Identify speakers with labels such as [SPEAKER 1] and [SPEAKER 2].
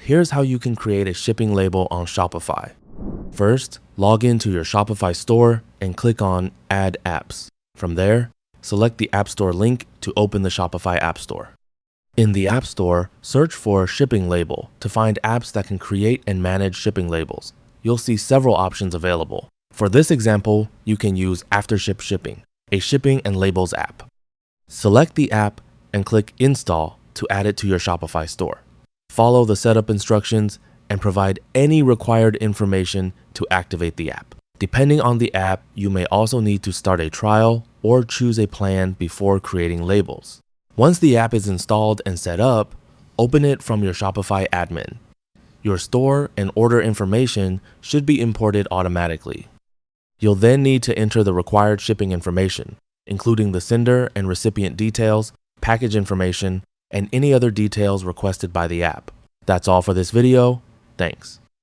[SPEAKER 1] Here's how you can create a shipping label on Shopify. First, log into your Shopify store and click on Add Apps. From there, select the App Store link to open the Shopify App Store. In the App Store, search for Shipping Label to find apps that can create and manage shipping labels. You'll see several options available. For this example, you can use Aftership Shipping, a shipping and labels app. Select the app and click Install to add it to your Shopify store. Follow the setup instructions and provide any required information to activate the app. Depending on the app, you may also need to start a trial or choose a plan before creating labels. Once the app is installed and set up, open it from your Shopify admin. Your store and order information should be imported automatically. You'll then need to enter the required shipping information, including the sender and recipient details, package information, and any other details requested by the app. That's all for this video. Thanks.